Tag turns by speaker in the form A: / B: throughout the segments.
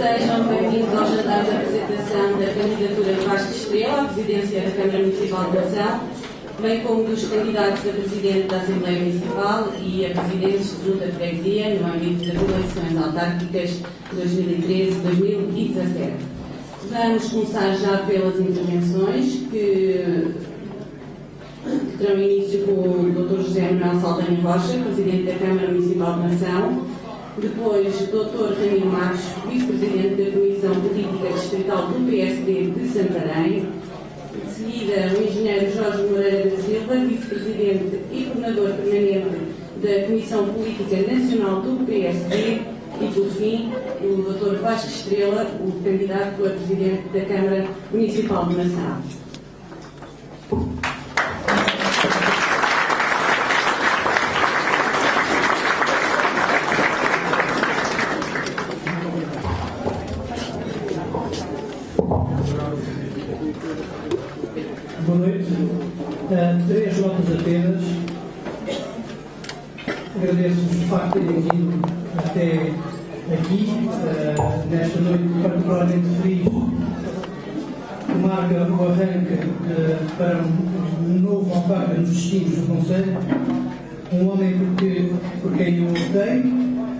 A: Sejam bem-vindos ao jantar de apresentação da candidatura de Vasco Estrela à presidência da Câmara Municipal de Nação, bem como dos candidatos a presidente da Assembleia Municipal e a presidentes de Junta de Freguesia no âmbito das eleições autárquicas 2013-2017. Vamos começar já pelas intervenções que terão início com o Dr. José Manuel Saldanha Rocha, presidente da Câmara Municipal de Nação. Depois, Dr. Ramiro Matos, vice-presidente da Comissão Política Distrital do PSD de Santarém. De seguida, o engenheiro Jorge Moreira da Silva, vice-presidente e coordenador permanente da Comissão Política Nacional do PSD. E, por fim, o Dr. Vasco Estrela, o candidato a presidente da Câmara Municipal de Nação.
B: Boa noite. 3 notas apenas. Agradeço-vos o facto de terem vindo até aqui, nesta noite particularmente feliz, que marca o arranque para um novo autarca nos destinos do Conselho. Um homem por quem eu votei,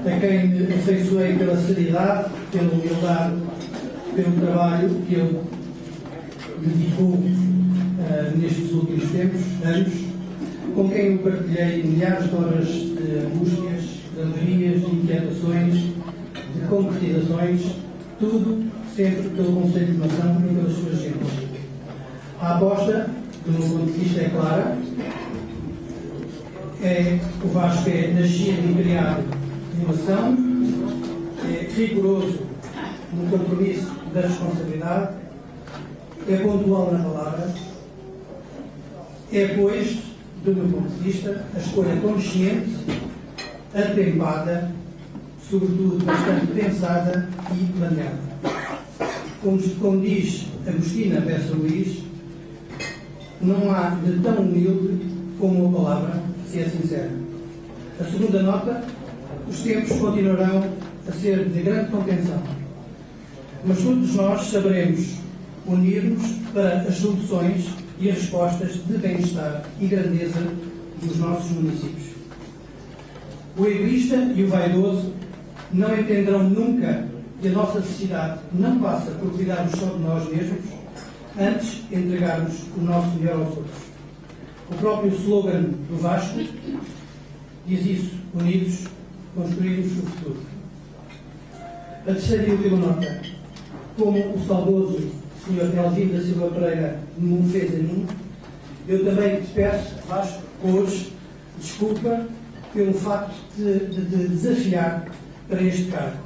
B: a quem me afeiçoei pela seriedade, pela humildade, pelo trabalho que ele dedicou nestes últimos anos, com quem eu partilhei milhares de horas de angústias, de alegrias, de inquietações, de concretizações, tudo sempre pelo Conselho de Nação e pelas suas gentes. A aposta, do meu ponto de vista, é clara. O Vasco é nascido e criado de nação, é rigoroso no compromisso da responsabilidade, é pontual na palavra, é, pois, do meu ponto de vista, a escolha consciente, atempada, sobretudo bastante pensada e planeada. Como diz Agostina Bessa Luís, não há de tão humilde como a palavra, se é sincera. A segunda nota: os tempos continuarão a ser de grande contenção, mas todos nós saberemos unir-nos para as soluções e as respostas de bem-estar e grandeza dos nossos municípios. O egoísta e o vaidoso não entenderão nunca que a nossa felicidade não passa por cuidarmos só de nós mesmos, antes entregarmos o nosso melhor aos outros. O próprio slogan do Vasco diz isso: unidos, construímos o futuro. A terceira e última nota: como o saudoso Sr. Elvino da Silva Pereira me fez a mim, eu também te peço, Vasco, hoje, desculpa pelo facto de desafiar para este cargo.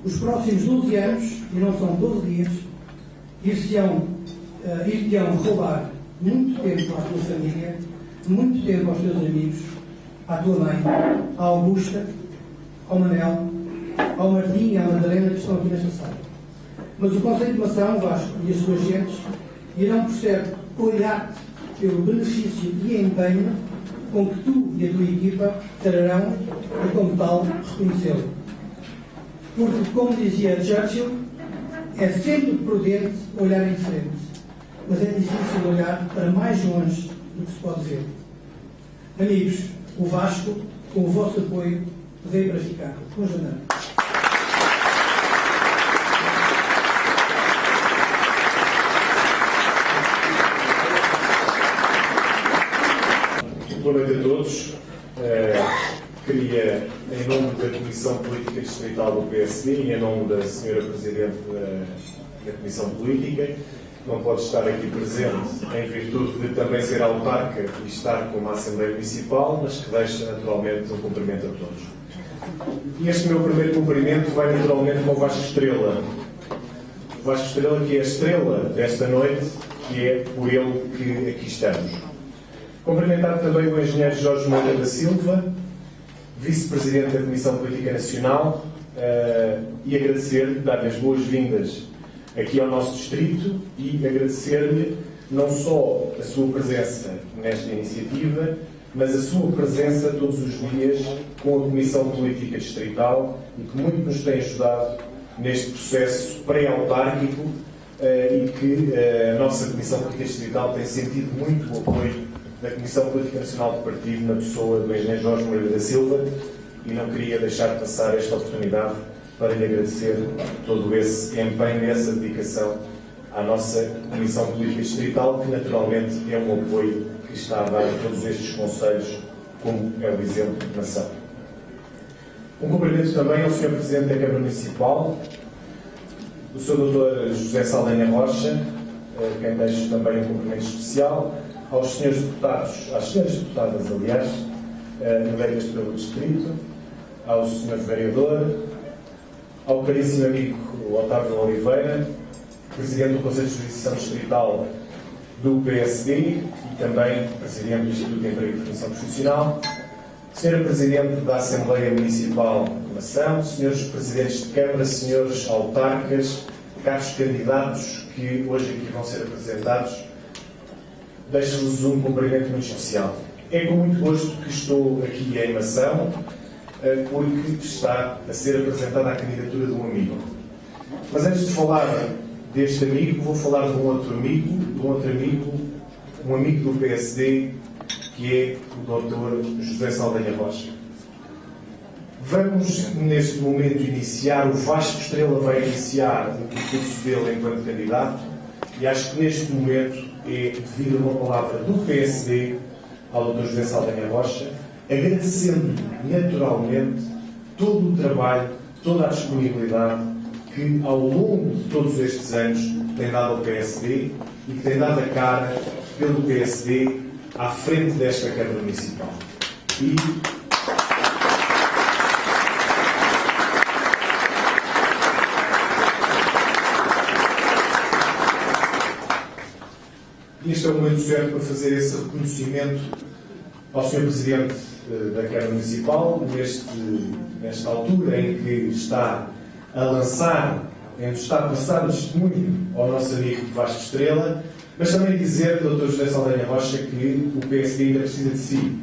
B: Os próximos 12 anos, e não são 12 dias, ir-te-ão roubar muito tempo à tua família, muito tempo aos teus amigos, à tua mãe, à Augusta, ao Manel, ao Martim e à Madalena, que estão aqui nesta sala. Mas o Conselho de Nação, Vasco e as suas gentes irão, por certo, olhar-te pelo benefício e empenho com que tu e a tua equipa trarão e, como tal, reconhecê-lo. Porque, como dizia Churchill, é sempre prudente olhar em frente, mas é difícil olhar para mais longe do que se pode ver. Amigos, o Vasco, com o vosso apoio, veio para ficar. Vamos andar.
C: Boa noite a todos. Queria, em nome da Comissão Política Distrital do PSD e em nome da Sra. Presidente da Comissão Política, que não pode estar aqui presente em virtude de também ser autarca e estar como a Assembleia Municipal, mas que deixa naturalmente um cumprimento a todos. E este meu primeiro cumprimento vai naturalmente para o Vasco Estrela. O Vasco Estrela, que é a estrela desta noite, que é por ele que aqui estamos. Cumprimentar também o engenheiro Jorge Moura da Silva, vice-presidente da Comissão Política Nacional, e agradecer-lhe, dar-lhe as boas-vindas aqui ao nosso distrito e agradecer-lhe não só a sua presença nesta iniciativa, mas a sua presença todos os dias com a Comissão Política Distrital e que muito nos tem ajudado neste processo pré-autárquico e que a nossa Comissão Política Distrital tem sentido muito o apoio da Comissão Política Nacional do Partido na pessoa do engenheiro Jorge Moreira da Silva, e não queria deixar de passar esta oportunidade para lhe agradecer todo esse empenho e essa dedicação à nossa Comissão Política Distrital, que naturalmente é um apoio que está a dar a todos estes conselhos, como é o exemplo de nação. Um cumprimento também ao Sr. Presidente da Câmara Municipal, o Sr. Dr. José Saldanha Rocha, quem deixo também um cumprimento especial, aos senhores deputados, às senhoras deputadas, aliás, eleitas pelo Distrito, ao senhor vereador, ao caríssimo amigo Otávio Oliveira, Presidente do Conselho de Jurisdição Distrital do PSD e também Presidente do Instituto de Emprego e Formação Profissional, Senhora Presidente da Assembleia Municipal de Nação, Senhores Presidentes de Câmara, Senhores Autarcas, caros candidatos que hoje aqui vão ser apresentados, deixo-vos um cumprimento muito especial. É com muito gosto que estou aqui em Mação, porque está a ser apresentada a candidatura de um amigo. Mas antes de falar deste amigo, vou falar de um outro amigo, um amigo do PSD, que é o Dr. José Saldanha Rocha. Vamos, neste momento, iniciar, o Vasco Estrela vai iniciar o percurso dele enquanto candidato, e acho que neste momento é devido a uma palavra do PSD ao Dr. José Saldanha Rocha, agradecendo naturalmente todo o trabalho, toda a disponibilidade que ao longo de todos estes anos tem dado ao PSD e que tem dado a cara pelo PSD à frente desta Câmara Municipal. Este é o momento certo para fazer esse reconhecimento ao Sr. Presidente da Câmara Municipal, nesta altura em que está a lançar, em que está a passar o testemunho ao nosso amigo Vasco Estrela, mas também dizer, Dr. José Saldanha Rocha, que o PSD ainda precisa de si.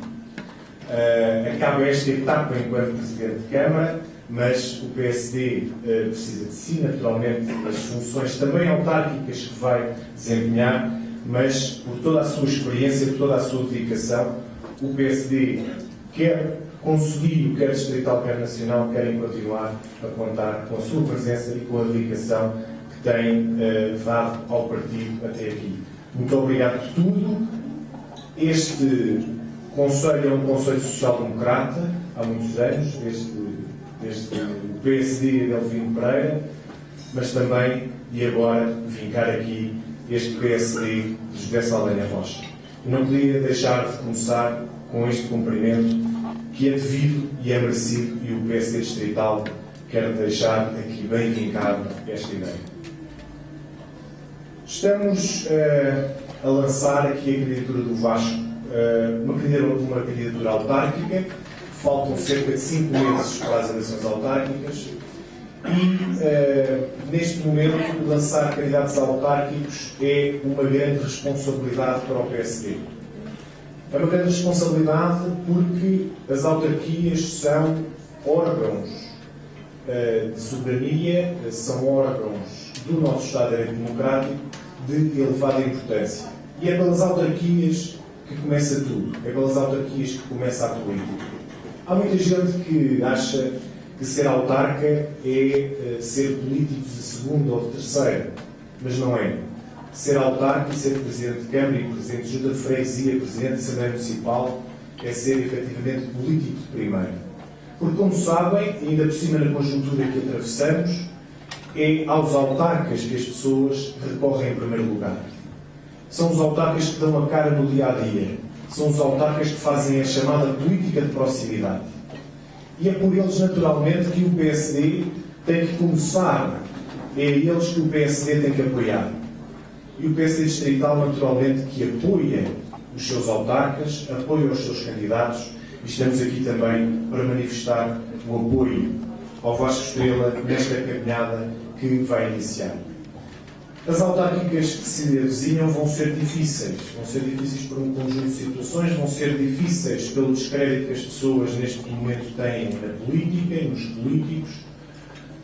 C: Acaba esta etapa enquanto Presidente de Câmara, mas o PSD precisa de si, naturalmente, as funções também autárquicas que vai desempenhar, mas por toda a sua experiência, por toda a sua dedicação, o PSD quer conseguir, quer distrital, quer nacional, querem continuar a contar com a sua presença e com a dedicação que tem dado ao partido até aqui. Muito obrigado por tudo. Este Conselho é um Conselho Social-Democrata, há muitos anos, desde o PSD de Delfino Pereira, mas também, e agora, vincar aqui este PSD de José Saldanha Rocha. E não podia deixar de começar com este cumprimento que é devido e é merecido, e o PSD Distrital quer deixar aqui bem vincado esta ideia. Estamos a lançar aqui a candidatura do Vasco, uma candidatura autárquica. Faltam cerca de 5 meses para as eleições autárquicas e, neste momento, lançar candidatos autárquicos é uma grande responsabilidade para o PSD. É uma grande responsabilidade porque as autarquias são órgãos de soberania, são órgãos do nosso Estado de Direito Democrático de elevada importância. E é pelas autarquias que começa tudo. É pelas autarquias que começa a política. Há muita gente que acha que ser autarca é ser político de segunda ou de terceira, mas não é. Ser autarca e ser Presidente de Câmara e Presidente de Junta de Freguesia, Presidente de Assembleia Municipal, é ser efetivamente político de primeira. Porque, como sabem, ainda por cima na conjuntura que atravessamos, é aos autarcas que as pessoas recorrem em primeiro lugar. São os autarcas que dão a cara no dia-a-dia. São os autarcas que fazem a chamada política de proximidade. E é por eles, naturalmente, que o PSD tem que começar. É a eles que o PSD tem que apoiar. E o PSD distrital, naturalmente, que apoia os seus autarcas, apoia os seus candidatos, e estamos aqui também para manifestar o apoio ao Vasco Estrela nesta caminhada que vai iniciar. As autárquicas que se avizinham vão ser difíceis por um conjunto de situações, vão ser difíceis pelo descrédito que as pessoas neste momento têm na política e nos políticos,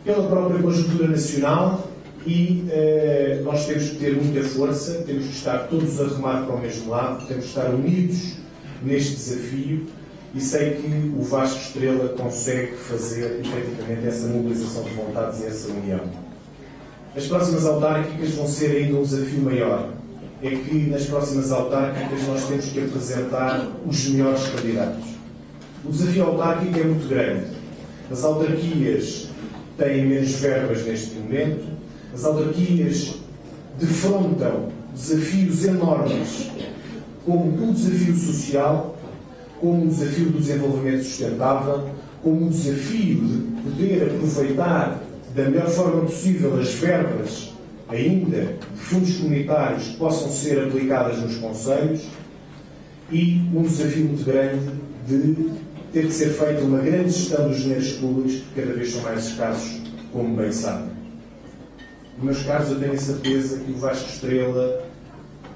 C: pela própria conjuntura nacional, e nós temos que ter muita força, temos que estar todos a remar para o mesmo lado, temos que estar unidos neste desafio, e sei que o Vasco Estrela consegue fazer efetivamente essa mobilização de vontades e essa união. As próximas autárquicas vão ser ainda um desafio maior. É que nas próximas autárquicas nós temos que apresentar os melhores candidatos. O desafio autárquico é muito grande. As autarquias têm menos verbas neste momento. As autarquias defrontam desafios enormes, como o desafio social, como o desafio do desenvolvimento sustentável, como o desafio de poder aproveitar da melhor forma possível as verbas, ainda de fundos comunitários, que possam ser aplicadas nos concelhos, e um desafio muito grande de ter que ser feita uma grande gestão dos dinheiros públicos, que cada vez são mais escassos, como bem sabem. Meus caros, eu tenho a certeza que o Vasco Estrela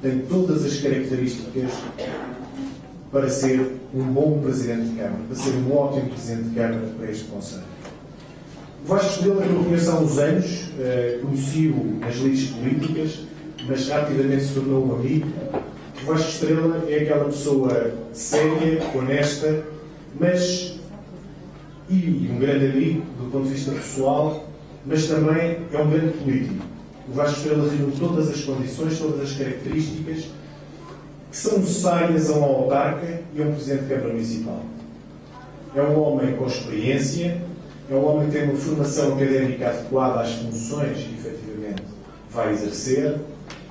C: tem todas as características para ser um bom Presidente de Câmara, para ser um ótimo Presidente de Câmara para este Conselho. O Vasco Estrela, que eu conheço há uns anos, conheci-o nas lides políticas, mas rapidamente se tornou um amigo. O Vasco Estrela é aquela pessoa séria, honesta, mas e um grande amigo do ponto de vista pessoal, mas também é um grande político. O Vasco Estrela reúne todas as condições, todas as características que são necessárias a um autarca e a um Presidente de Câmara Municipal. É um homem com experiência, é um homem que tem uma formação académica adequada às funções que efetivamente vai exercer,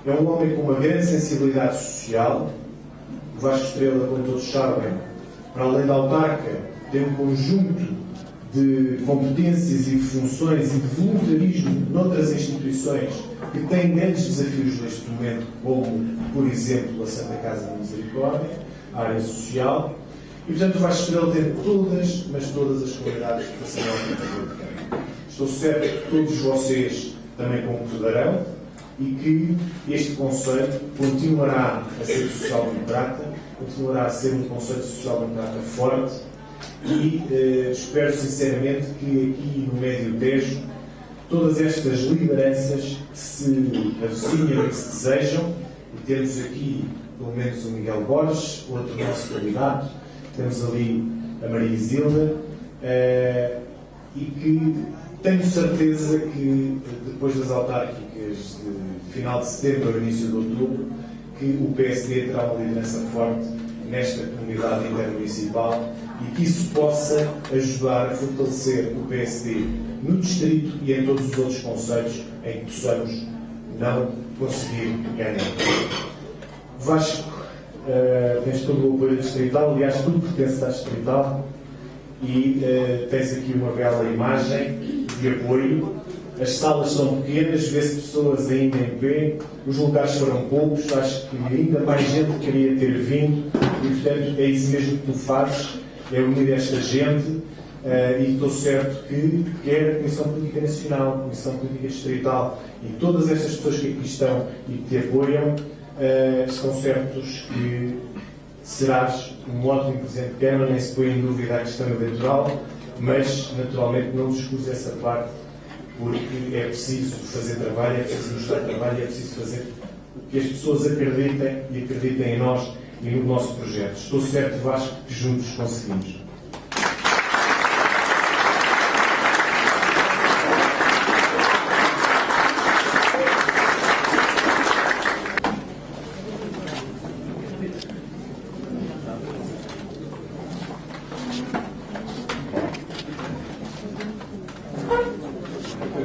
C: é um homem com uma grande sensibilidade social. O Vasco Estrela, como todos sabem, para além da autarca, tem um conjunto de competências e funções e de voluntarismo noutras instituições que têm grandes desafios neste momento, como, por exemplo, a Santa Casa da Misericórdia, a área social. E, portanto, o Vasco Estrela tem todas, mas todas as qualidades para ser um Presidente de Câmara. Estou certo que todos vocês também concordarão e que este Conselho continuará a ser social-democrata, continuará a ser um Conselho social-democrata forte e espero sinceramente que aqui no Médio Tejo todas estas lideranças que se avizinham e que se desejam, e temos aqui pelo menos o Miguel Borges, outro nosso candidato, temos ali a Maria Isilda, e que tenho certeza que depois das autárquicas de final de setembro ou início de outubro, que o PSD terá uma liderança forte nesta comunidade intermunicipal e que isso possa ajudar a fortalecer o PSD no distrito e em todos os outros concelhos em que possamos não conseguir ganhar. Vasco, tens todo o apoio distrital, aliás, tudo pertence à distrital, e tens aqui uma bela imagem de apoio. As salas são pequenas, vê-se pessoas ainda em pé, os lugares foram poucos, acho que ainda mais gente queria ter vindo, e portanto é isso mesmo que tu fazes, é unir esta gente, e estou certo que quer a Comissão Política Nacional, a Comissão Política Distrital e todas estas pessoas que aqui estão e que te apoiam, estão certos que serás um ótimo Presidente de Câmara, nem se põe em dúvida a questão eleitoral, mas naturalmente não descuse essa parte, porque é preciso fazer trabalho, é preciso mostrar trabalho, é preciso fazer que as pessoas acreditem e acreditem em nós e no nosso projeto. Estou certo, Vasco, que juntos conseguimos.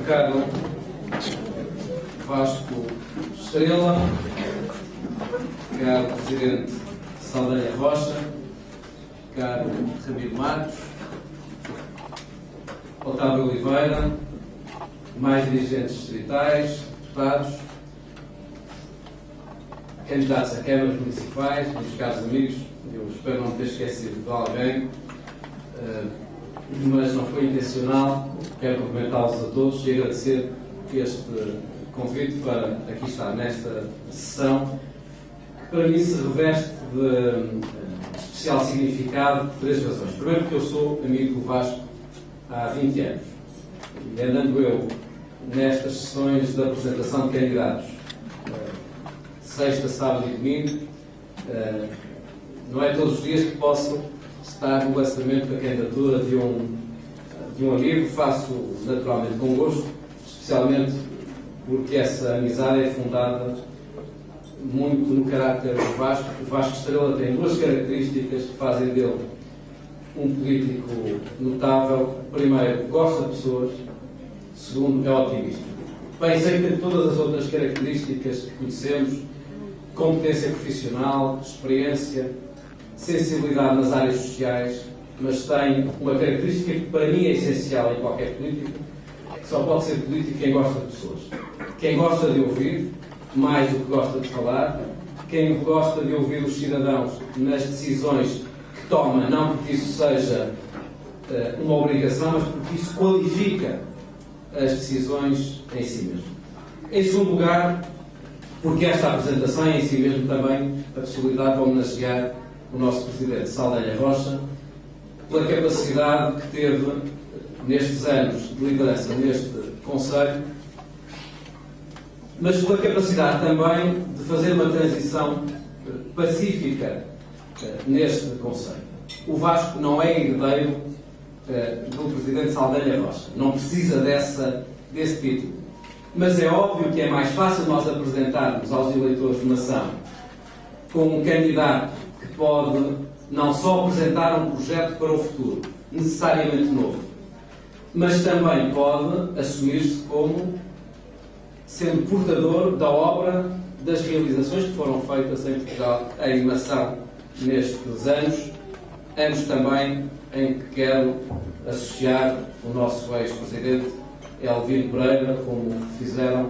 D: Caro Vasco Estrela, caro Presidente Saldanha Rocha, caro Ramiro Matos, Otávio Oliveira, mais dirigentes distritais, deputados, candidatos a câmaras municipais, meus caros amigos, eu espero não ter esquecido de alguém, mas não foi intencional. Quero cumprimentá-los a todos e agradecer este convite para aqui estar nesta sessão, que para mim se reveste de especial significado por 3 razões. Primeiro, porque eu sou amigo do Vasco há 20 anos. E andando eu nestas sessões de apresentação de candidatos, sexta, sábado e domingo, não é todos os dias que posso estar no lançamento da candidatura de um amigo. Faço naturalmente com gosto, especialmente porque essa amizade é fundada muito no caráter do Vasco. O Vasco Estrela tem 2 características que fazem dele um político notável. Primeiro, gosta de pessoas. Segundo, é otimista. Bem, sei que tem todas as outras características que conhecemos: competência profissional, experiência, sensibilidade nas áreas sociais, mas tem uma característica que para mim é essencial em qualquer político, que só pode ser político quem gosta de pessoas. Quem gosta de ouvir, mais do que gosta de falar, quem gosta de ouvir os cidadãos nas decisões que toma, não porque isso seja uma obrigação, mas porque isso qualifica as decisões em si mesmo. Em segundo lugar, porque esta apresentação é em si mesmo também a possibilidade de homenagear o nosso Presidente Saldanha Rocha, pela capacidade que teve nestes anos de liderança neste Conselho, mas pela capacidade também de fazer uma transição pacífica neste Conselho. O Vasco não é herdeiro do Presidente Saldanha Rocha, não precisa desse título, mas é óbvio que é mais fácil nós apresentarmos aos eleitores de Mação com um candidato que pode não só apresentar um projeto para o futuro, necessariamente novo, mas também pode assumir-se como sendo portador da obra, das realizações que foram feitas em Portugal, em Mação, nestes anos também em que quero associar o nosso ex-presidente Elvino Pereira, como fizeram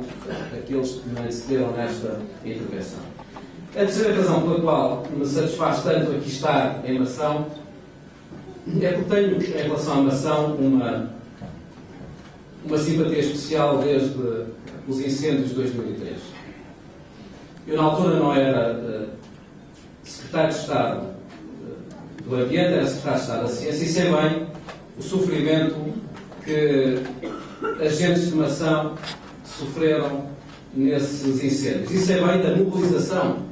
D: aqueles que me antecederam nesta intervenção. A terceira razão pela qual me satisfaz tanto aqui estar em Mação é porque tenho, em relação à Mação, uma simpatia especial desde os incêndios de 2003. Eu, na altura, não era secretário de Estado do Ambiente, era secretário de Estado da Ciência, e sei bem o sofrimento que agentes de Mação sofreram nesses incêndios. E sei bem da mobilização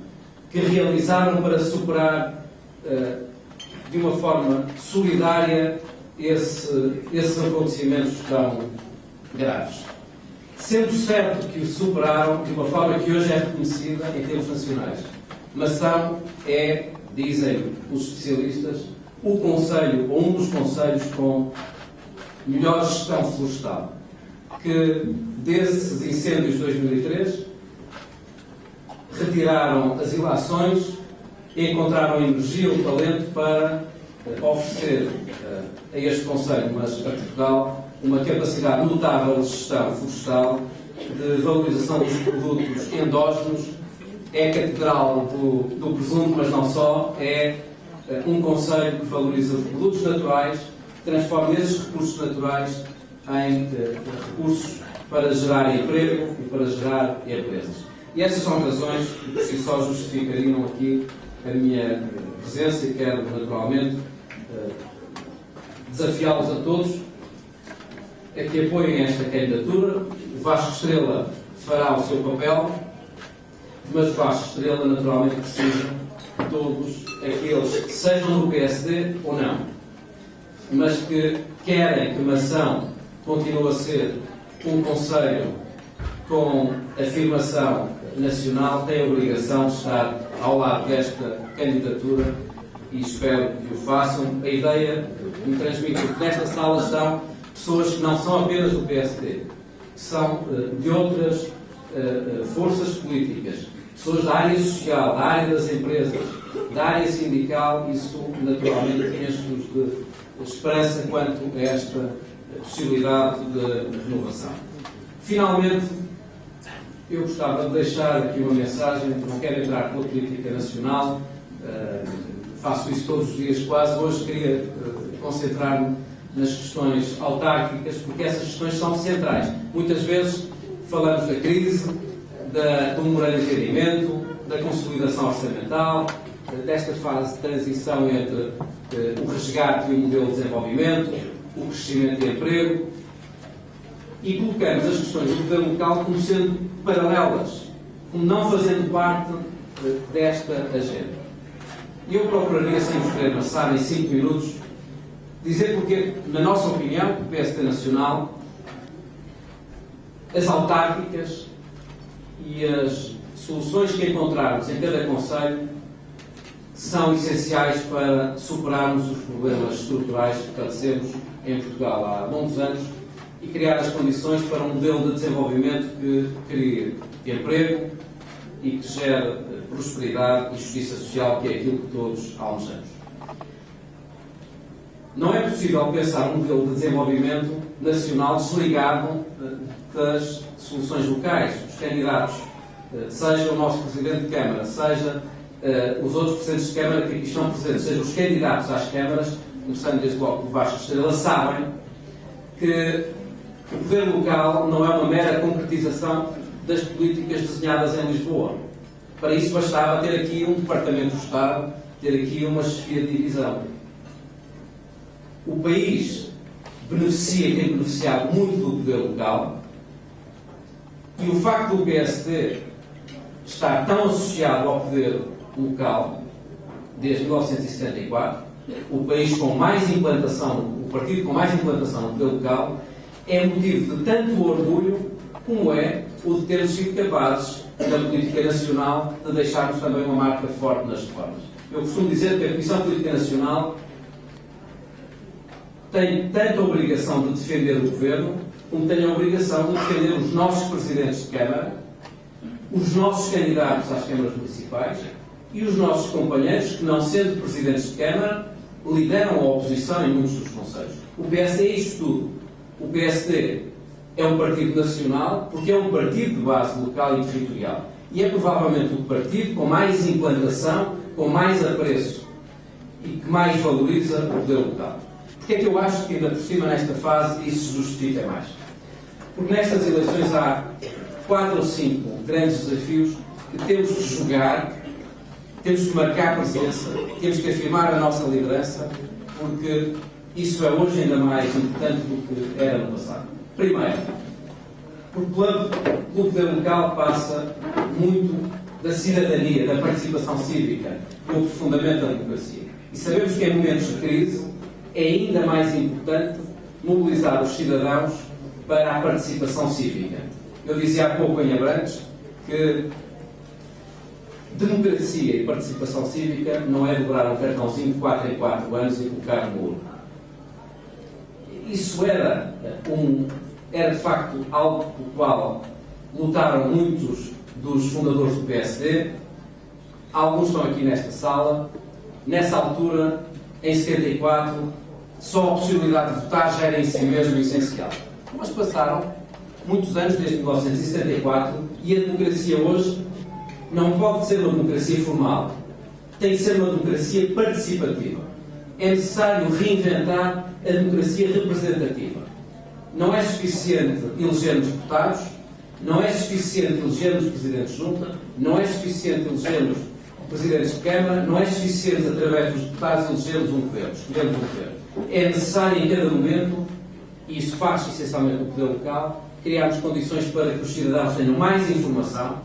D: que realizaram para superar de uma forma solidária esses acontecimentos tão graves. Sendo certo que o superaram de uma forma que hoje é reconhecida em termos nacionais. Mação é, dizem os especialistas, o concelho, ou um dos concelhos com melhor gestão florestal, que desses incêndios de 2003 retiraram as ilações e encontraram energia, o talento para oferecer a este concelho, mas a Portugal, uma capacidade notável de gestão florestal, de valorização dos produtos endógenos. É a catedral do presunto, mas não só, é um concelho que valoriza os produtos naturais, transforma esses recursos naturais em recursos para gerar emprego e para gerar empresas. E essas são razões que por si só justificariam aqui a minha presença, e quero naturalmente desafiá-los a todos a que apoiem esta candidatura. O Vasco Estrela fará o seu papel, mas Vasco Estrela naturalmente precisa de todos aqueles que sejam do PSD ou não, mas que querem que Mação continue a ser um concelho com afirmação nacional, têm a obrigação de estar ao lado desta candidatura e espero que o façam. A ideia que me transmite que nesta sala estão pessoas que não são apenas do PSD, que são de outras forças políticas, pessoas da área social, da área das empresas, da área sindical. Isso naturalmente enche-nos de esperança quanto a esta possibilidade de renovação. Finalmente, eu gostava de deixar aqui uma mensagem. Não quero entrar pela política nacional, faço isso todos os dias quase. Hoje queria concentrar-me nas questões autárquicas, porque essas questões são centrais. Muitas vezes falamos da crise, do memorando de entendimento, da consolidação orçamental, desta fase de transição entre o resgate e o modelo de desenvolvimento, o crescimento de emprego, e colocamos as questões do poder local como sendo paralelas, como não fazendo parte desta agenda. Eu procuraria, sem vos querer passar em 5 minutos, dizer porque, na nossa opinião, o PSD Nacional, as autárquicas e as soluções que encontrarmos em cada concelho são essenciais para superarmos os problemas estruturais que padecemos em Portugal há longos anos e criar as condições para um modelo de desenvolvimento que crie emprego e que gere prosperidade e justiça social, que é aquilo que todos almejamos. Não é possível pensar um modelo de desenvolvimento nacional desligado das soluções locais. Os candidatos, seja o nosso Presidente de Câmara, seja os outros Presidentes de Câmara que aqui estão presentes, seja os candidatos às câmaras, começando desde logo por Vasco Estrela, sabem que o poder local não é uma mera concretização das políticas desenhadas em Lisboa. Para isso bastava ter aqui um Departamento do Estado, ter aqui uma chefia de divisão. O país beneficia, tem beneficiado muito do poder local, e o facto do PSD estar tão associado ao poder local desde 1974, o país com mais implantação, o partido com mais implantação no poder local, é motivo de tanto orgulho como é o de termos sido capazes, na política nacional, de deixarmos também uma marca forte nas reformas. Eu costumo dizer que a Comissão Política Nacional tem tanto a obrigação de defender o Governo, como tem a obrigação de defender os nossos Presidentes de Câmara, os nossos candidatos às câmaras municipais e os nossos companheiros que, não sendo Presidentes de Câmara, lideram a oposição em muitos dos conselhos. O PSD é isto tudo. O PSD é um partido nacional porque é um partido de base local e territorial. E é provavelmente o partido com mais implantação, com mais apreço e que mais valoriza o poder local. Porque é que eu acho que, ainda por cima, nesta fase, isso se justifica mais? Porque nestas eleições há 4 ou 5 grandes desafios que temos que jogar, temos que marcar presença, temos que afirmar a nossa liderança, porque isso é hoje ainda mais importante do que era no passado. Primeiro, porque pelo poder local passa muito da cidadania, da participação cívica, do aprofundamento da democracia. E sabemos que em momentos de crise é ainda mais importante mobilizar os cidadãos para a participação cívica. Eu dizia há pouco em Abrantes que democracia e participação cívica não é dobrar um cartãozinho de 4 em 4 anos e colocar no urno. Isso era de facto algo pelo qual lutaram muitos dos fundadores do PSD. Alguns estão aqui nesta sala. Nessa altura, em 74, só a possibilidade de votar já era em si mesmo essencial. Mas passaram muitos anos, desde 1974, e a democracia hoje não pode ser uma democracia formal. Tem que ser uma democracia participativa. É necessário reinventar a democracia representativa. Não é suficiente elegermos deputados, não é suficiente elegermos presidentes de junta, não é suficiente elegermos presidentes de Câmara, não é suficiente, através dos deputados, elegermos um governo, escolhermos um governo. É necessário em cada momento, e isso faz essencialmente o poder local, criarmos condições para que os cidadãos tenham mais informação,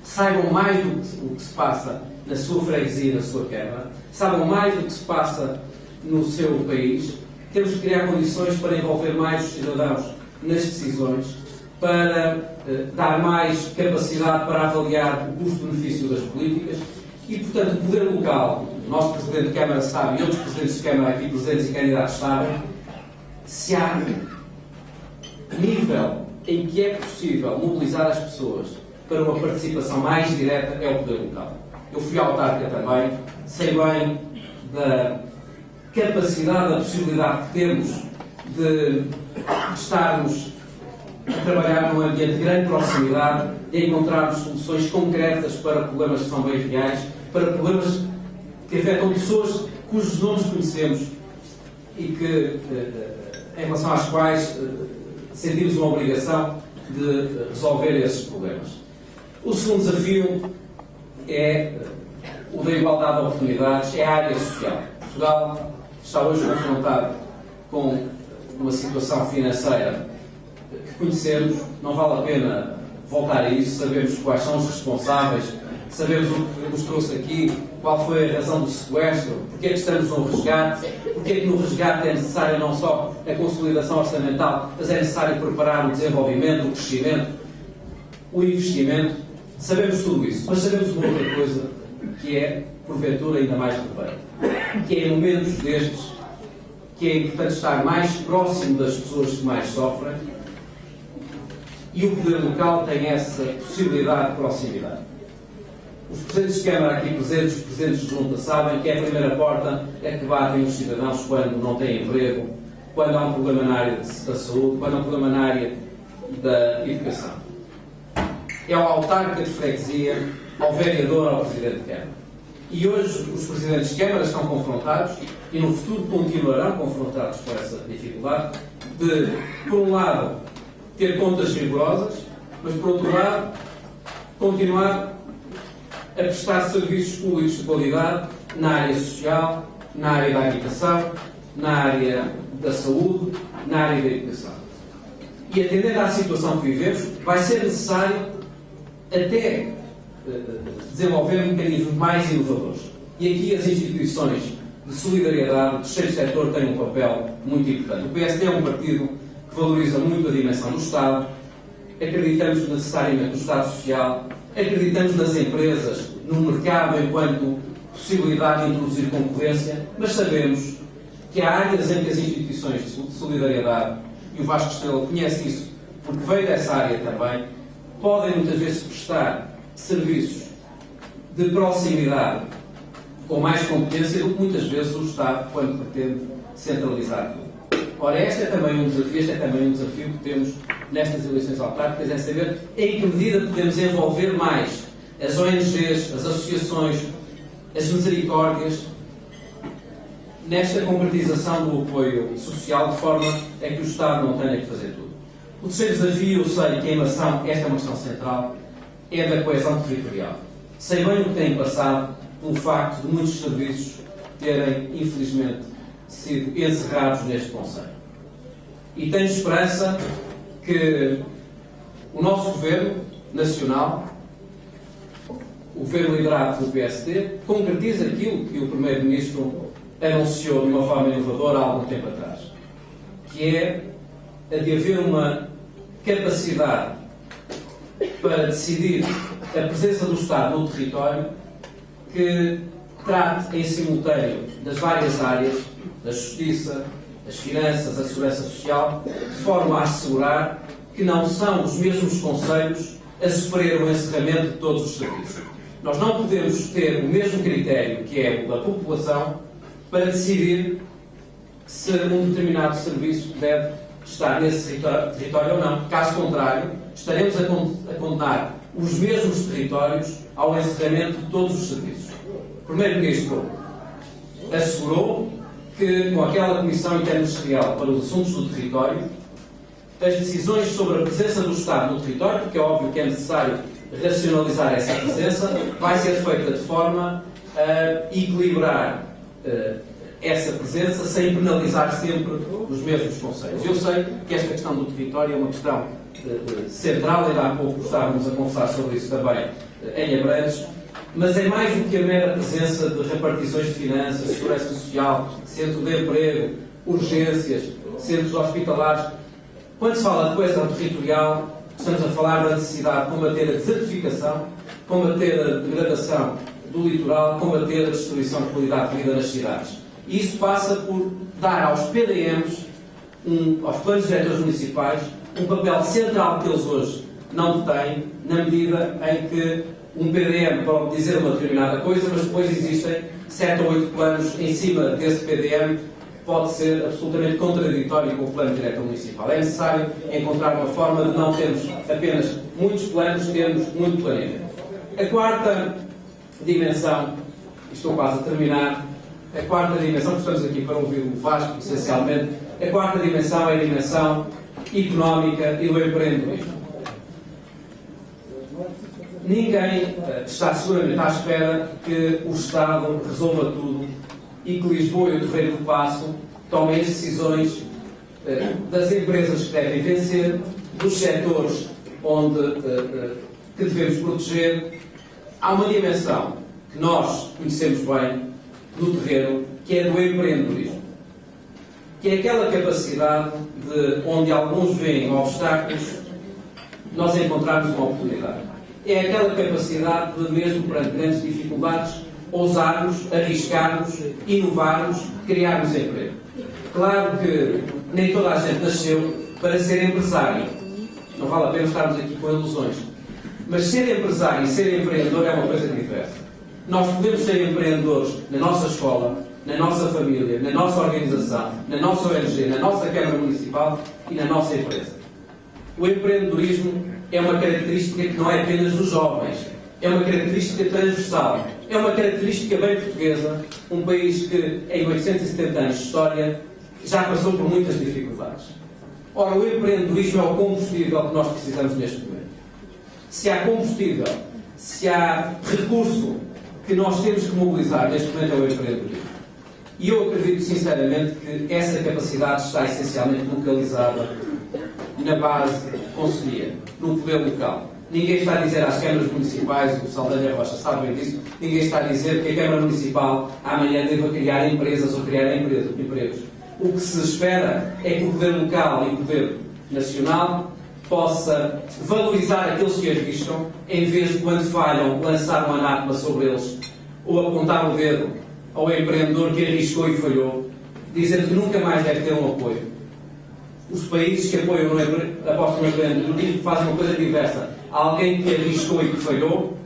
D: saibam mais do que se passa na sua freguesia, na sua Câmara, saibam mais do que se passa no seu país. Temos que criar condições para envolver mais os cidadãos nas decisões, para dar mais capacidade para avaliar o custo-benefício das políticas e, portanto, o poder local, o nosso Presidente de Câmara sabe, e outros Presidentes de Câmara aqui presentes e candidatos sabem, se há nível em que é possível mobilizar as pessoas para uma participação mais direta, é o poder local. Eu fui autarca também, sei bem da capacidade, da possibilidade que temos de estarmos a trabalhar num ambiente de grande proximidade e encontrarmos soluções concretas para problemas que são bem reais, para problemas que afetam pessoas cujos nomes conhecemos e que, em relação às quais sentimos uma obrigação de resolver esses problemas. O segundo desafio é o da igualdade de oportunidades, é a área social. Portugal está hoje confrontado com uma situação financeira que conhecemos, não vale a pena voltar a isso, sabemos quais são os responsáveis, sabemos o que nos trouxe aqui, qual foi a razão do sequestro, porque é que estamos no resgate, porque é que no resgate é necessário não só a consolidação orçamental, mas é necessário preparar o desenvolvimento, o crescimento, o investimento. Sabemos tudo isso, mas sabemos uma outra coisa que é, porventura, ainda mais relevante, que é em momentos destes que é importante estar mais próximo das pessoas que mais sofrem, e o poder local tem essa possibilidade de proximidade. Os Presidentes de Câmara aqui presentes, os Presidentes de Junta, sabem que é a primeira porta a que batem os cidadãos quando não têm emprego, quando há um problema na área da saúde, quando há um problema na área da educação. É ao autarca de freguesia, ao vereador, ao Presidente de Câmara. E hoje os Presidentes de Câmara estão confrontados, e no futuro continuarão confrontados com essa dificuldade, de, por um lado, ter contas rigorosas, mas, por outro lado, continuar a prestar serviços públicos de qualidade na área social, na área da habitação, na área da saúde, na área da educação. E atendendo à situação que vivemos, vai ser necessário até desenvolver mecanismos mais inovadores. E aqui as instituições de solidariedade, o terceiro setor, têm um papel muito importante. O PSD é um partido que valoriza muito a dimensão do Estado, acreditamos necessariamente no Estado Social, acreditamos nas empresas, no mercado enquanto possibilidade de introduzir concorrência, mas sabemos que há áreas em que as instituições de solidariedade, e o Vasco Estrela conhece isso, porque veio dessa área também, podem muitas vezes prestar serviços de proximidade com mais competência do que muitas vezes o Estado quando pretende centralizar tudo. Ora, este é também um desafio que temos nestas eleições autárquicas, é saber em que medida podemos envolver mais as ONGs, as associações, as misericórdias, nesta concretização do apoio social, de forma a que o Estado não tenha que fazer tudo. O terceiro desafio, eu sei que a emoção, esta é uma questão central, é da coesão territorial. Sei bem o que tem passado pelo facto de muitos serviços terem, infelizmente, sido encerrados neste Conselho. E tenho esperança que o nosso Governo Nacional, o Governo liderado pelo PSD, concretize aquilo que o Primeiro-Ministro anunciou de uma forma inovadora há algum tempo atrás, que é a de haver uma capacidade para decidir a presença do Estado no território que trate em simultâneo das várias áreas, da justiça, das finanças, da segurança social, de forma a assegurar que não são os mesmos concelhos a sofrer o encerramento de todos os serviços. Nós não podemos ter o mesmo critério, que é o da população, para decidir se um determinado serviço deve estar nesse território ou não. Caso contrário, estaremos a condenar os mesmos territórios ao encerramento de todos os serviços. O Primeiro-Ministro assegurou que, com aquela Comissão Interministerial para os Assuntos do Território, as decisões sobre a presença do Estado no território, porque é óbvio que é necessário racionalizar essa presença, vai ser feita de forma a equilibrar essa presença sem penalizar sempre os mesmos concelhos. Eu sei que esta questão do território é uma questão central, ainda há pouco estávamos a conversar sobre isso também em Abrantes, mas é mais do que a mera presença de repartições de finanças, segurança social, centro de emprego, urgências, centros hospitalares. Quando se fala de coesão territorial, estamos a falar da necessidade de combater a desertificação, combater a degradação do litoral, combater a destruição de qualidade de vida nas cidades. E isso passa por dar aos PDMs, aos planos diretores municipais, um papel central que eles hoje não têm, na medida em que um PDM pode dizer uma determinada coisa, mas depois existem 7 ou 8 planos em cima desse PDM que pode ser absolutamente contraditório com o plano diretor municipal. É necessário encontrar uma forma de não termos apenas muitos planos, termos muito planeamento. A quarta dimensão, estou quase a terminar, a quarta dimensão, porque estamos aqui para ouvir o Vasco, essencialmente, a quarta dimensão é a dimensão económica e do empreendedorismo. Ninguém está seguramente à espera que o Estado resolva tudo e que Lisboa e o Terreiro do Paço tomem as decisões das empresas que devem vencer, dos setores que devemos proteger. Há uma dimensão que nós conhecemos bem do terreno, que é do empreendedorismo, que é aquela capacidade de, onde alguns veem obstáculos, nós encontrarmos uma oportunidade. É aquela capacidade de, mesmo perante grandes dificuldades, ousarmos, arriscarmos, inovarmos, criarmos emprego. Claro que nem toda a gente nasceu para ser empresário. Não vale a pena estarmos aqui com ilusões. Mas ser empresário e ser empreendedor é uma coisa diversa. Nós podemos ser empreendedores na nossa escola, na nossa família, na nossa organização, na nossa ONG, na nossa Câmara Municipal e na nossa empresa. O empreendedorismo é uma característica que não é apenas dos jovens, é uma característica transversal, é uma característica bem portuguesa, um país que em 870 anos de história já passou por muitas dificuldades. Ora, o empreendedorismo é o combustível que nós precisamos neste momento. Se há combustível, se há recurso que nós temos que mobilizar neste momento é o empreendedorismo. E eu acredito sinceramente que essa capacidade está essencialmente localizada na base conselhia, no poder local. Ninguém está a dizer às câmaras municipais, o Saldanha Rocha sabe bem disso, ninguém está a dizer que a Câmara Municipal amanhã deva criar empresas ou criar empregos. O que se espera é que o poder local e o poder nacional possa valorizar aqueles que arriscam, em vez de, quando falham, lançar um anátema sobre eles ou apontar o dedo ao empreendedor que arriscou e falhou, dizendo que nunca mais deve ter um apoio. Os países que apostam no empreendedorismo fazem uma coisa diversa. Alguém que arriscou e que falhou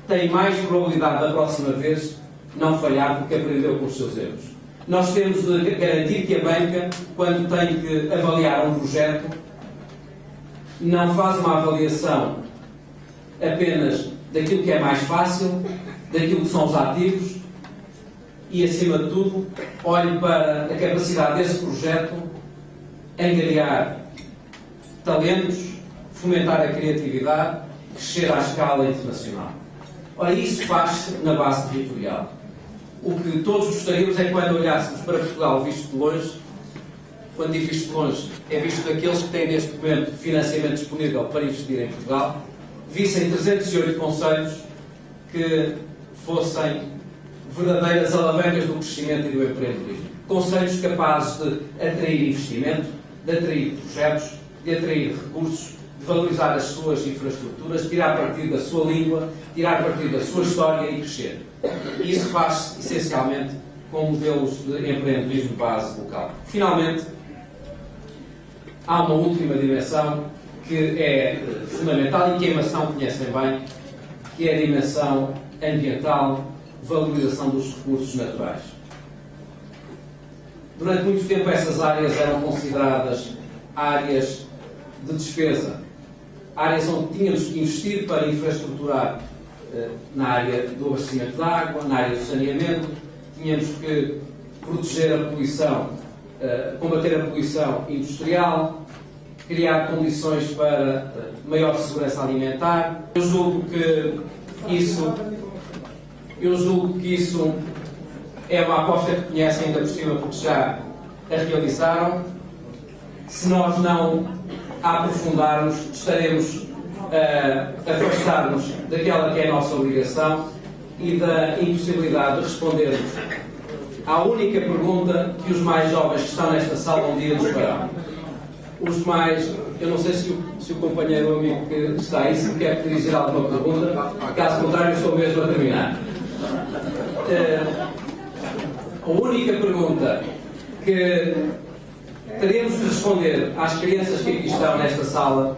D: tem mais probabilidade da próxima vez não falhar porque aprendeu com os seus erros. Nós temos de garantir que a banca, quando tem que avaliar um projeto, não faz uma avaliação apenas daquilo que é mais fácil, daquilo que são os ativos e, acima de tudo, olhe para a capacidade desse projeto angariar talentos, fomentar a criatividade, crescer à escala internacional. Ora, isso faz-se na base territorial. O que todos gostaríamos é que, quando olhássemos para Portugal visto de longe, quando digo visto de longe, é visto daqueles que têm neste momento financiamento disponível para investir em Portugal, vissem 308 concelhos que fossem verdadeiras alavancas do crescimento e do empreendedorismo. Concelhos capazes de atrair investimento, de atrair projetos, de atrair recursos, de valorizar as suas infraestruturas, tirar partido da sua língua, tirar partido da sua história e crescer. E isso faz-se essencialmente com modelos de empreendedorismo de base local. Finalmente, há uma última dimensão que é fundamental e que a Emação conhecem bem, que é a dimensão ambiental, valorização dos recursos naturais. Durante muito tempo essas áreas eram consideradas áreas de despesa, áreas onde tínhamos que investir para infraestruturar na área do abastecimento de água, na área do saneamento, tínhamos que proteger a poluição, combater a poluição industrial, criar condições para maior segurança alimentar. Eu julgo que isso é uma aposta que conhecem ainda por cima porque já a realizaram. Se nós não a aprofundarmos, estaremos a afastar-nos daquela que é a nossa obrigação e da impossibilidade de respondermos à única pergunta que os mais jovens que estão nesta sala um dia nos farão. Os mais, eu não sei se o companheiro amigo que está aí se quer dirigir alguma pergunta, caso contrário estou mesmo a terminar. A única pergunta que teremos de responder às crianças que aqui estão nesta sala,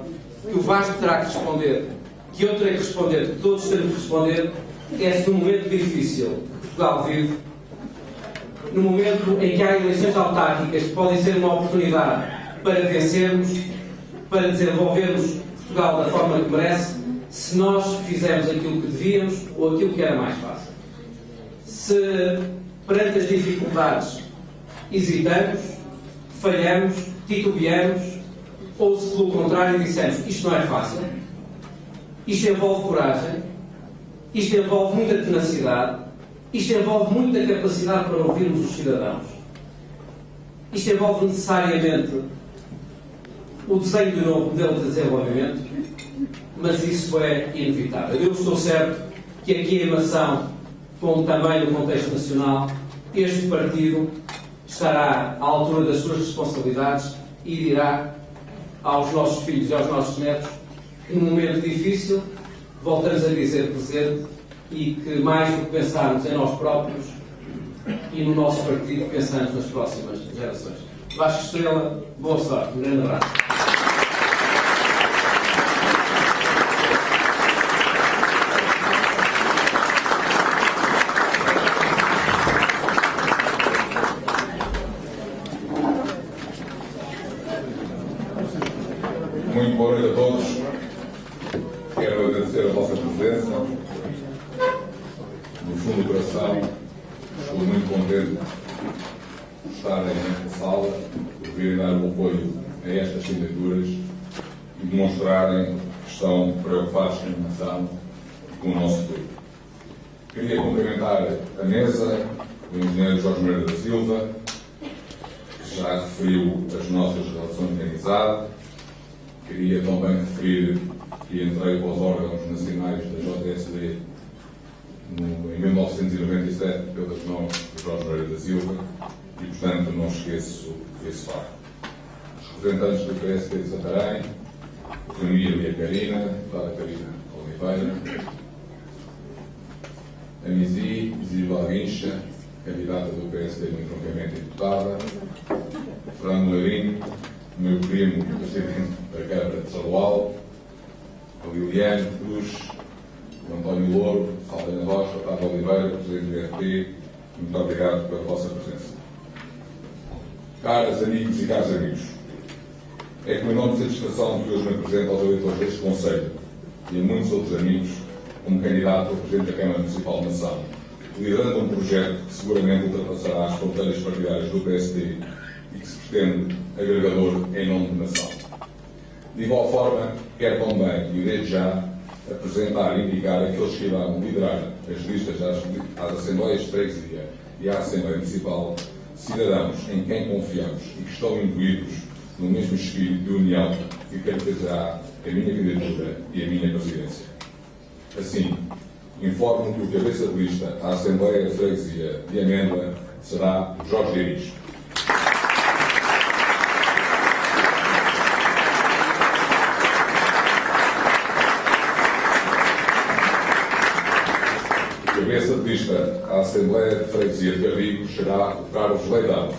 D: que o Vasco terá que responder, que eu terei que responder, que todos teremos que responder, é se no momento difícil que Portugal vive, no momento em que há eleições autárquicas que podem ser uma oportunidade para vencermos, para desenvolvermos Portugal da forma que merece, se nós fizermos aquilo que devíamos ou aquilo que era mais fácil. Se perante as dificuldades hesitamos, falhamos, titubeamos, ou se pelo contrário dissemos isto não é fácil, isto envolve coragem, isto envolve muita tenacidade, isto envolve muita capacidade para ouvirmos os cidadãos, isto envolve necessariamente o desenho de um novo modelo de desenvolvimento, mas isso é inevitável. Eu estou certo que aqui em Mação, como também no contexto nacional, este partido estará à altura das suas responsabilidades e dirá aos nossos filhos e aos nossos netos que num momento difícil voltamos a dizer presente e que mais do que pensarmos em nós próprios e no nosso partido, pensamos nas próximas gerações. Vasco Estrela, boa sorte, um grande abraço.
E: Muito boa noite a todos. Quero agradecer a vossa presença. No fundo do coração, estou muito contente de estarem nesta sala, por virem dar o apoio a estas candidaturas e demonstrarem que estão preocupados com a nação e com o nosso futuro. Queria cumprimentar a mesa, o engenheiro Jorge Moreira da Silva, que já referiu as nossas relações de amizade. Queria também referir que entrei para os órgãos nacionais da JSD em 1997 pelas mãos de Jorge Moreira da Silva e, portanto, não esqueço esse facto. Os representantes do PSD de Santarém, o Ramiro e a Karina, a deputada Karina Oliveira, a Mizi Zilva Guincha, candidata do PSD no entroncamento e deputada, Fernando Leirinho, o meu primo, presidente da Câmara de Sarual, a Liliane Cruz, o António Louro, Saldanha Rocha, o Otávio Oliveira, presidente do IFP, muito obrigado pela vossa presença. Caras amigos e caros amigos, é com enorme satisfação que hoje me apresento aos eleitores deste Conselho e a muitos outros amigos como candidato a presidente da Câmara Municipal de Mação, liderando um projeto que seguramente ultrapassará as fronteiras partidárias do PSD e que se pretende agregador em nome de nação. De igual forma, quero também, e desde já, apresentar e indicar aqueles que irão liderar as listas às Assembleias de Freguesia e à Assembleia Municipal, cidadãos em quem confiamos e que estão imbuídos no mesmo espírito de união que caracterizará a minha candidatura e a minha presidência. Assim, informo que o cabeça de lista à Assembleia de Freguesia de Amêndoa será Jorge Gueiris. Cabeça de lista à Assembleia de Freguesia de Carrigo será o Carlos Leitão.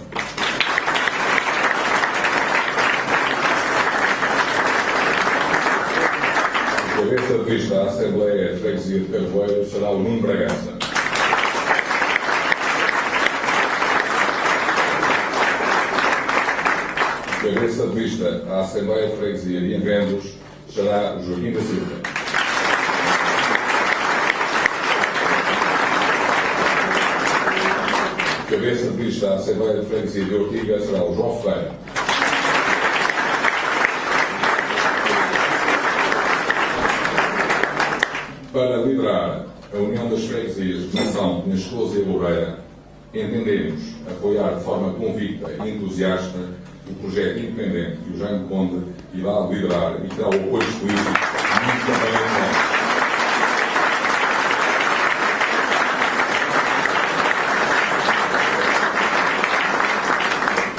E: Cabeça de lista à Assembleia de Freguesia de Carvoeiro será o Nuno Bragança. Cabeça de lista à Assembleia de Freguesia de Envendos será o Joaquim da Silva. Cabeça de lista à Assembleia de Freguesia de Ortiga será o João Ferreira. Para liderar a União das Freguesias de Mação, Penhas Close e Loureira, entendemos apoiar de forma convicta e entusiasta o projeto independente que o Jaime Conde irá liderar e terá o apoio político muito também a nós.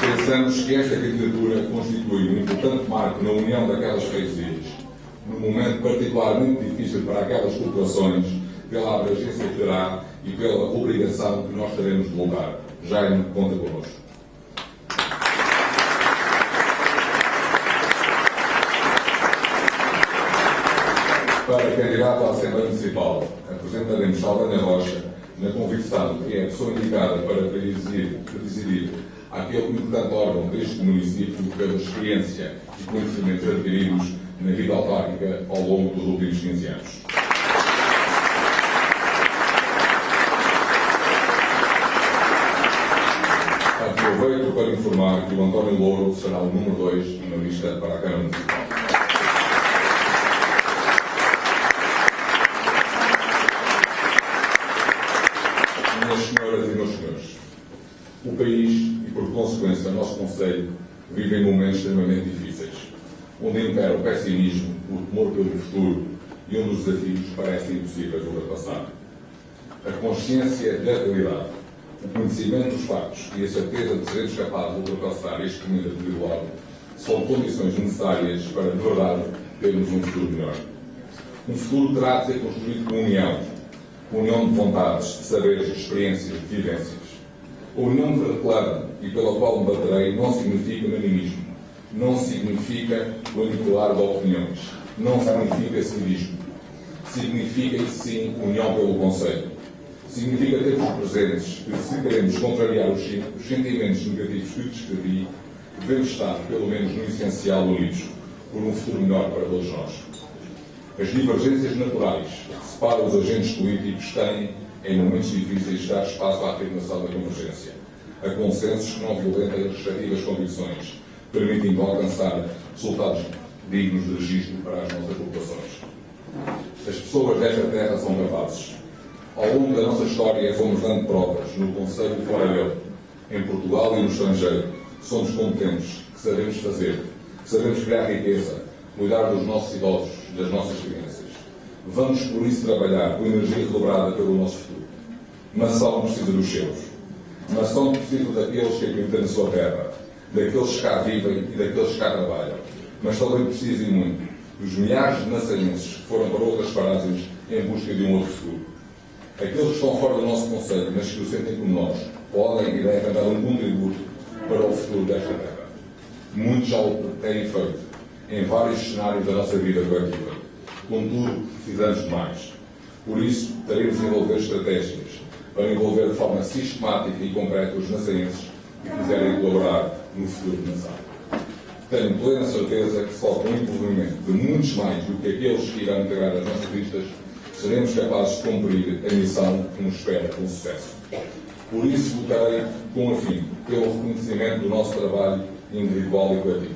E: Pensamos que esta candidatura constitui um importante marco na união daquelas freguesias, num momento particularmente difícil para aquelas populações, pela abrangência que terá e pela obrigação que nós teremos de lutar. Jaime, conta connosco. Para candidato à Assembleia Municipal, apresentaremos Saldanha Rocha, na convicção que é a pessoa indicada para presidir aquele importante órgão deste município pela experiência e conhecimentos adquiridos na vida autárquica ao longo dos últimos 15 anos. Aproveito para informar que o António Louro será o número 2 na lista para a Câmara Municipal. Minhas senhoras e meus senhores, o país e, por consequência, o nosso Conselho vivem momentos extremamente difíceis, onde impera o pessimismo, o temor pelo futuro e onde os desafios parecem impossíveis de ultrapassar. A consciência da realidade, o conhecimento dos factos e a certeza de sermos capazes de ultrapassar este caminho atribulado são condições necessárias para, de verdade, termos um futuro melhor. Um futuro terá de ser construído com união de vontades, de saberes, de experiências, de vivências. A união que reclamo e pela qual me baterei não significa unanimismo, não significa manipular de opiniões, não significa civismo. Significa, sim, união pelo Conselho. Significa termos presentes que, se queremos contrariar os sentimentos negativos que descrevi, devemos estar, pelo menos no essencial, unidos por um futuro melhor para todos nós. As divergências naturais que separam os agentes políticos têm, em momentos difíceis, dar espaço à afirmação da convergência, a consensos que não violentem as respectivas convicções, permitindo alcançar resultados dignos de registro para as nossas populações. As pessoas desta terra são capazes. Ao longo da nossa história fomos dando provas, no Conselho e fora dele, em Portugal e no estrangeiro. Somos competentes, que sabemos fazer, que sabemos criar riqueza, cuidar dos nossos idosos, das nossas crianças. Vamos, por isso, trabalhar com energia redobrada pelo nosso futuro. Nação precisa dos seus. Nação precisa daqueles que acreditam na sua terra, daqueles que cá vivem e daqueles que cá trabalham. Mas também precisa, e muito, dos milhares de naçaenses que foram para outras paragens em busca de um outro futuro. Aqueles que estão fora do nosso Conselho, mas que o sentem como nós, podem e devem dar um contributo para o futuro desta terra. Muitos já o têm feito, em vários cenários da nossa vida coletiva. Contudo, precisamos de mais. Por isso, teremos de desenvolver estratégias para envolver de forma sistemática e concreta os naçaenses que quiserem colaborar no futuro da nação. Tenho plena certeza que só com o envolvimento de muitos mais do que aqueles que irão integrar as nossas listas, seremos capazes de cumprir a missão que nos espera com sucesso. Por isso, lutarei com afinco pelo reconhecimento do nosso trabalho individual e coletivo,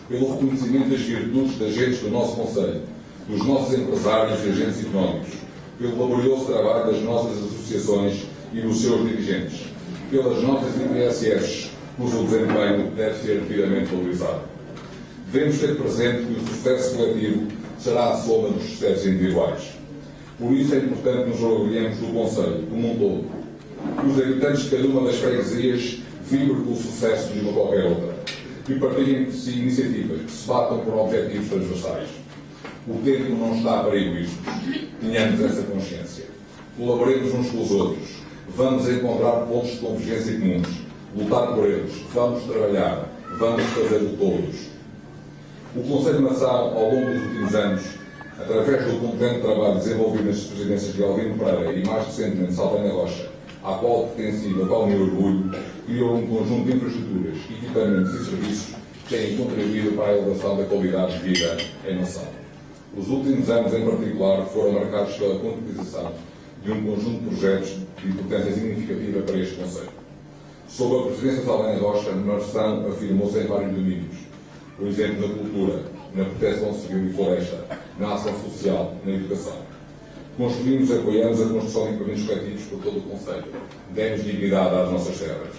E: pelo reconhecimento das virtudes de agentes do nosso Conselho, dos nossos empresários e agentes económicos, pelo laborioso trabalho das nossas associações e dos seus dirigentes, pelas notas IPSS, cujo desempenho deve ser devidamente valorizado. Devemos ter presente que o sucesso coletivo será a soma dos sucessos individuais. Por isso é importante nos orgulharmos do Conselho, como um todo, que os habitantes de cada uma das freguesias vibrem pelo sucesso de uma qualquer outra, que partilhem por si iniciativas, que se batam por objetivos transversais. O tempo não está para egoísmos. Tenhamos essa consciência. Colaboremos uns com os outros. Vamos encontrar pontos de convergência comuns. Lutar por eles. Vamos trabalhar. Vamos fazê-lo todos. O Conselho de Nação, ao longo dos últimos anos, através do competente trabalho desenvolvido nas presidências de Albino Pereira e, mais recentemente, Saldanha Rocha, à qual pertenci, da qual me orgulho, criou um conjunto de infraestruturas, equipamentos e serviços que têm contribuído para a elevação da qualidade de vida em nação. Os últimos anos, em particular, foram marcados pela concretização de um conjunto de projetos de importância significativa para este Conselho. Sob a presidência de Saldanha Rocha, a nação afirmou-se em vários domínios, por exemplo, na cultura, na proteção civil e floresta, na ação social, na educação. Construímos e apoiamos a construção de equipamentos coletivos por todo o Conselho. Demos dignidade às nossas terras.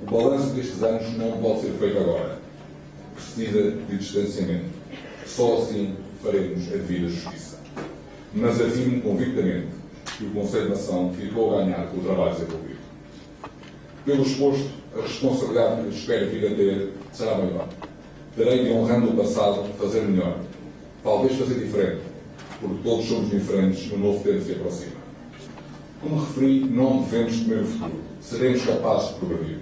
E: O balanço destes anos não pode ser feito agora. precisa de distanciamento. Só assim faremos a devida justiça. Mas afirmo convictamente que o Conselho de Nação ficou a ganhar com o trabalho desenvolvido. Pelo exposto, a responsabilidade que espero vir a ter será maior. Terei de, honrando o passado, fazer melhor. Talvez fazer diferente, porque todos somos diferentes no novo tempo que se aproxima. Como referi, não devemos temer o futuro. Seremos capazes de progredir.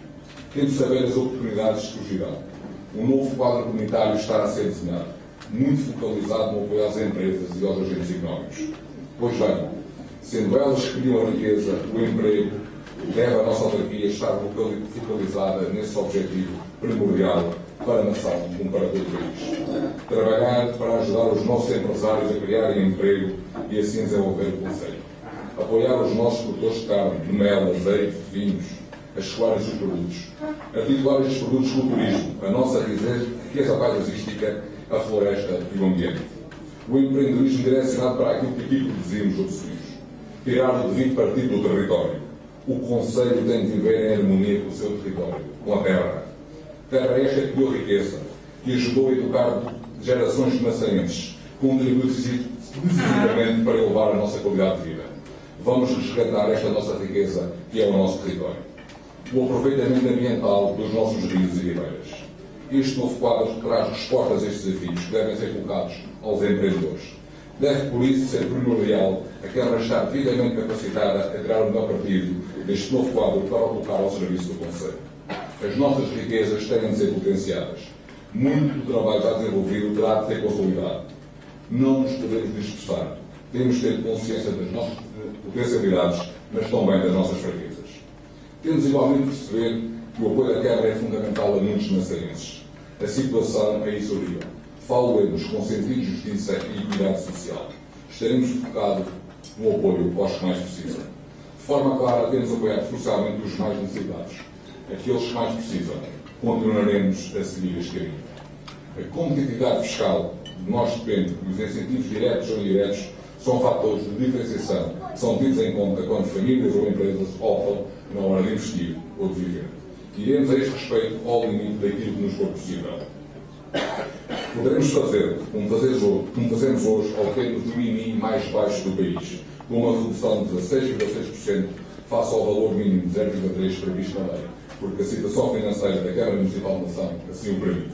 E: Temos de saber as oportunidades que surgirão. Um novo quadro comunitário está a ser desenhado, muito focalizado no apoio às empresas e aos agentes económicos. Pois bem, sendo elas que criam a riqueza, o emprego, deve a nossa autarquia estar focalizada nesse objetivo primordial para a nação, como para todo o país. Trabalhar para ajudar os nossos empresários a criarem emprego e assim desenvolver o concelho. Apoiar os nossos produtores de carne, de mel, azeite, vinhos, a escoar os seus produtos. Articular estes produtos com o turismo, a nossa riqueza paisagística, a floresta e o ambiente. O empreendedorismo direcionado para aquilo que aqui produzimos ou possuímos. Tirar o devido partido do território. O concelho tem de viver em harmonia com o seu território, com a terra. Terra esta que deu riqueza, que ajudou a educar gerações de maçaenses, contribuiu decisivamente para elevar a nossa qualidade de vida. Vamos resgatar esta nossa riqueza, que é o nosso território. O aproveitamento ambiental dos nossos rios e ribeiras. Este novo quadro traz respostas a estes desafios que devem ser colocados aos empreendedores. Deve, por isso, ser primordial a Câmara estar devidamente capacitada a tirar o melhor partido deste novo quadro para o colocar ao serviço do Conselho. As nossas riquezas têm de ser potenciadas. Muito do trabalho já desenvolvido terá de ser consolidado. Não nos podemos dispersar. Temos de ter consciência das nossas potencialidades, mas também das nossas fraquezas. Temos igualmente de perceber que o apoio da Câmara é fundamental a muitos maçaenses. A situação é insolúvel. Falo-nos com sentido de justiça e equidade social. Estaremos focados no apoio aos que mais precisam. De forma clara, temos apoiado socialmente os mais necessitados. Aqueles que mais precisam. Continuaremos a seguir este caminho. A competitividade fiscal de nós depende e os incentivos diretos ou indiretos são fatores de diferenciação que são tidos em conta quando famílias ou empresas optam na hora de investir ou de viver. Iremos a este respeito ao limite daquilo que nos for possível. Poderemos fazer, como fazemos hoje, ao termos do IMI mais baixo do país, com uma redução de 16,6% face ao valor mínimo de 0,3% previsto na lei, porque a situação financeira da Câmara Municipal de Nação assim o permite.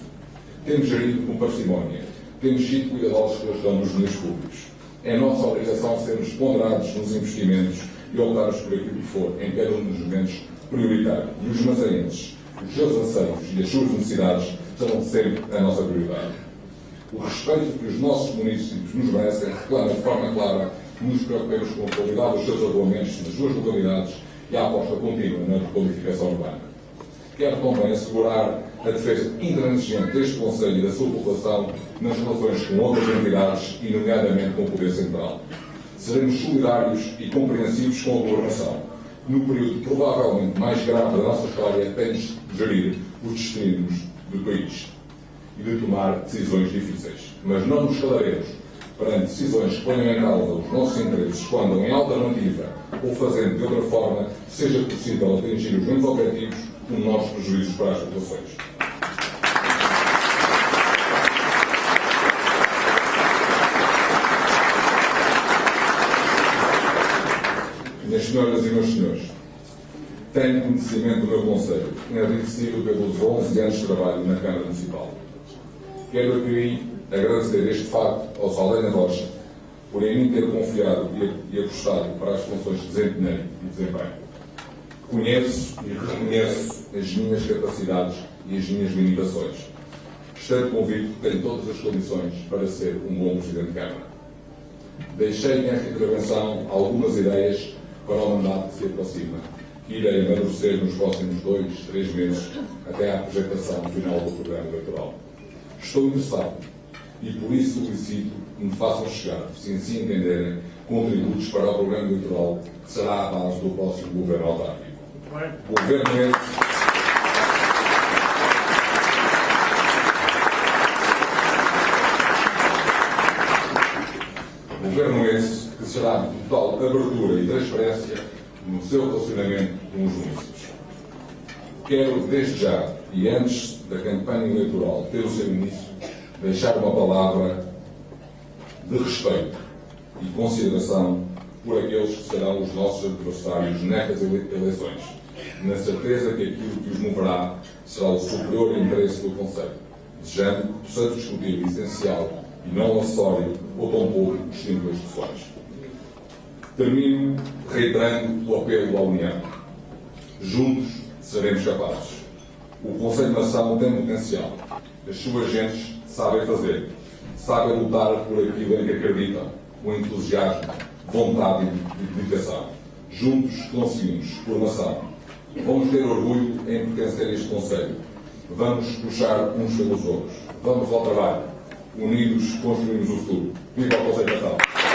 E: Temos gerido com parcimónia, temos sido cuidadosos com a gestão dos meios públicos. É nossa obrigação sermos ponderados nos investimentos e optarmos por aquilo que for, em cada um dos momentos, prioritário. E os maçaenses, os seus anseios e as suas necessidades serão sempre a nossa prioridade. O respeito que os nossos municípios nos merecem reclama de forma clara que nos preocupemos com a qualidade dos seus arruamentos nas suas localidades e a aposta contínua na requalificação urbana. Quero também assegurar a defesa intransigente deste Conselho e da sua população nas relações com outras entidades e, nomeadamente, com o Poder Central. Seremos solidários e compreensivos com a governação. No período provavelmente mais grave da nossa história, temos de gerir os destinos do país e de tomar decisões difíceis. Mas não nos calaremos perante decisões que ponham em causa os nossos interesses quando, em alternativa ou fazendo de outra forma, seja possível atingir os mesmos objetivos com nossos prejuízos para as populações. Minhas senhoras e meus senhores, tenho conhecimento do meu Conselho, enriquecido pelos 11 anos de trabalho na Câmara Municipal. Quero aqui agradecer este facto ao Saldanha Rocha por em mim ter confiado e apostado para as funções que desempenhei e desempenho. Conheço e reconheço as minhas capacidades e as minhas limitações. Estou convicto que tenho todas as condições para ser um bom Presidente de Câmara. Deixei nesta intervenção algumas ideias para o mandato que se aproxima, que irei amadurecer nos próximos 2, 3 meses, até à apresentação final do programa eleitoral. Estou interessado e por isso solicito que me façam chegar, se assim entenderem, contributos para o programa eleitoral que será a base do próximo governo autárquico. Governo esse que será de total abertura e transparência no seu relacionamento com os municípios. quero, desde já, e antes da campanha eleitoral ter o seu início, deixar uma palavra de respeito e consideração por aqueles que serão os nossos adversários nestas eleições, na certeza que aquilo que os moverá será o superior interesse do Conselho, desejando que possamos discutir o essencial e não o acessório ou tampouco os simples pessoais. Termino reiterando o apelo à União. Juntos seremos capazes. O Conselho de Nação tem potencial. As suas gentes sabem fazer. Sabem lutar por aquilo em que acreditam, com entusiasmo, vontade e dedicação. Juntos conseguimos, por nação. Vamos ter orgulho em pertencer a este Conselho. Vamos puxar uns pelos outros. Vamos ao trabalho. Unidos construímos o futuro. Viva o Conselho de Nação!